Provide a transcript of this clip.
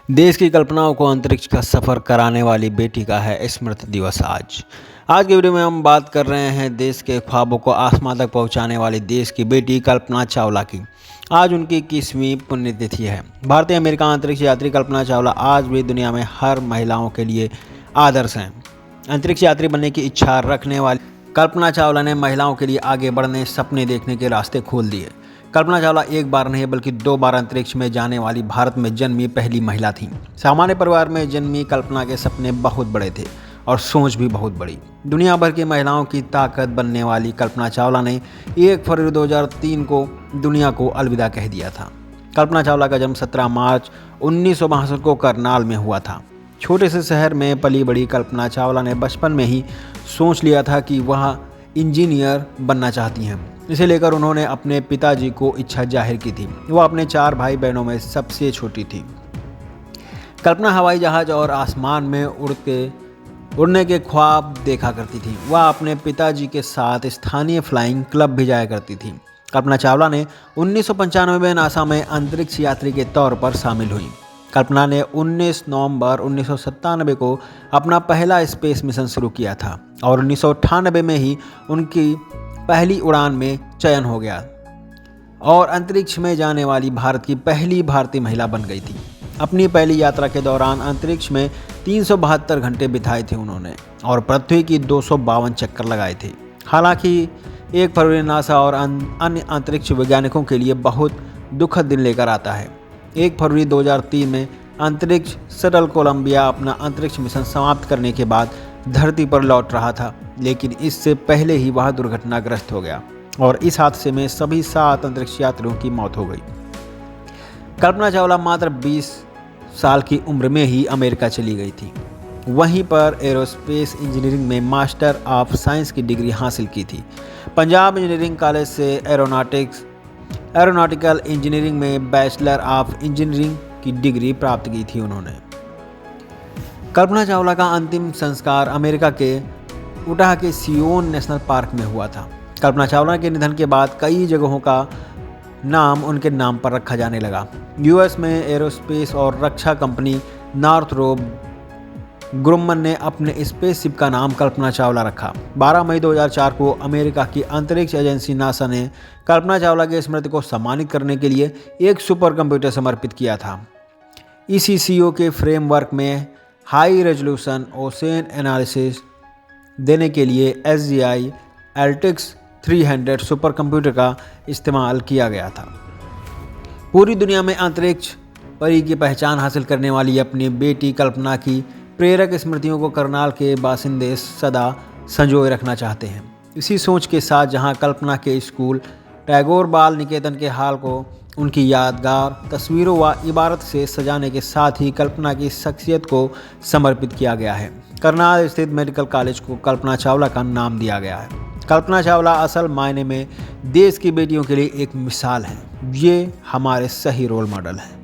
देश की कल्पनाओं को अंतरिक्ष का सफर कराने वाली बेटी का है स्मृति दिवस आज की वीडियो में हम बात कर रहे हैं देश के ख्वाबों को आसमान तक पहुंचाने वाली देश की बेटी कल्पना चावला की। आज उनकी 21वीं पुण्यतिथि है। भारतीय अमेरिका अंतरिक्ष यात्री कल्पना चावला आज भी दुनिया में हर महिलाओं के लिए आदर्श हैं। अंतरिक्ष यात्री बनने की इच्छा रखने वाली कल्पना चावला ने महिलाओं के लिए आगे बढ़ने, सपने देखने के रास्ते खोल दिए। कल्पना चावला एक बार नहीं बल्कि 2 बार अंतरिक्ष में जाने वाली भारत में जन्मी पहली महिला थीं। सामान्य परिवार में जन्मी कल्पना के सपने बहुत बड़े थे और सोच भी बहुत बड़ी। दुनिया भर की महिलाओं की ताकत बनने वाली कल्पना चावला ने 1 फरवरी 2003 को दुनिया को अलविदा कह दिया था। कल्पना चावला का जन्म 17 मार्च 1962 को करनाल में हुआ था। छोटे से शहर में पली बड़ी कल्पना चावला ने बचपन में ही सोच लिया था कि वह इंजीनियर बनना चाहती हैं। इसे लेकर उन्होंने अपने पिताजी को इच्छा जाहिर की थी। वह अपने 4 भाई बहनों में सबसे छोटी थी। कल्पना हवाई जहाज और आसमान में उड़ने के ख्वाब देखा करती थी। वह अपने पिताजी के साथ स्थानीय फ्लाइंग क्लब भी जाया करती थी। कल्पना चावला ने 1995 में नासा में अंतरिक्ष यात्री के तौर पर शामिल हुई। कल्पना ने 19 नवंबर 1997 को अपना पहला स्पेस मिशन शुरू किया था और 1998 में ही उनकी पहली उड़ान में चयन हो गया और अंतरिक्ष में जाने वाली भारत की पहली भारतीय महिला बन गई थी। अपनी पहली यात्रा के दौरान अंतरिक्ष में 372 घंटे बिताए थे उन्होंने और पृथ्वी की 252 चक्कर लगाए थे। हालांकि 1 फरवरी नासा और अन्य अंतरिक्ष वैज्ञानिकों के लिए बहुत दुखद दिन लेकर आता है। 1 फरवरी 2003 में अंतरिक्ष शटल कोलंबिया अपना अंतरिक्ष मिशन समाप्त करने के बाद धरती पर लौट रहा था, लेकिन इससे पहले ही वह दुर्घटनाग्रस्त हो गया और इस हादसे में सभी 7 अंतरिक्ष यात्रियों की मौत हो गई। कल्पना चावला मात्र 20 साल की उम्र में ही अमेरिका चली गई थी। वहीं पर एरोस्पेस इंजीनियरिंग में मास्टर ऑफ साइंस की डिग्री हासिल की थी। पंजाब इंजीनियरिंग कॉलेज से एरोनॉटिकल इंजीनियरिंग में बैचलर ऑफ इंजीनियरिंग की डिग्री प्राप्त की थी उन्होंने। कल्पना चावला का अंतिम संस्कार अमेरिका के उटाह के सियोन नेशनल पार्क में हुआ था। कल्पना चावला के निधन के बाद कई जगहों का नाम उनके नाम पर रखा जाने लगा। यूएस में एरोस्पेस और रक्षा कंपनी नॉर्थरोप ग्रुमन ने अपने स्पेसशिप का नाम कल्पना चावला रखा। 12 मई 2004 को अमेरिका की अंतरिक्ष एजेंसी नासा ने कल्पना चावला की स्मृति को सम्मानित करने के लिए एक सुपर कंप्यूटर समर्पित किया था। ECCO के फ्रेमवर्क में हाई रेजोल्यूशन ओशन एनालिसिस देने के लिए SGI Altix 300 सुपर कंप्यूटर का इस्तेमाल किया गया था। पूरी दुनिया में अंतरिक्ष परी की पहचान हासिल करने वाली अपनी बेटी कल्पना की प्रेरक स्मृतियों को करनाल के बासिंदे सदा संजोए रखना चाहते हैं। इसी सोच के साथ जहां कल्पना के स्कूल टैगोर बाल निकेतन के हाल को उनकी यादगार तस्वीरों व इबारत से सजाने के साथ ही कल्पना की शख्सियत को समर्पित किया गया है। करनाल स्थित मेडिकल कॉलेज को कल्पना चावला का नाम दिया गया है। कल्पना चावला असल मायने में देश की बेटियों के लिए एक मिसाल है। ये हमारे सही रोल मॉडल हैं।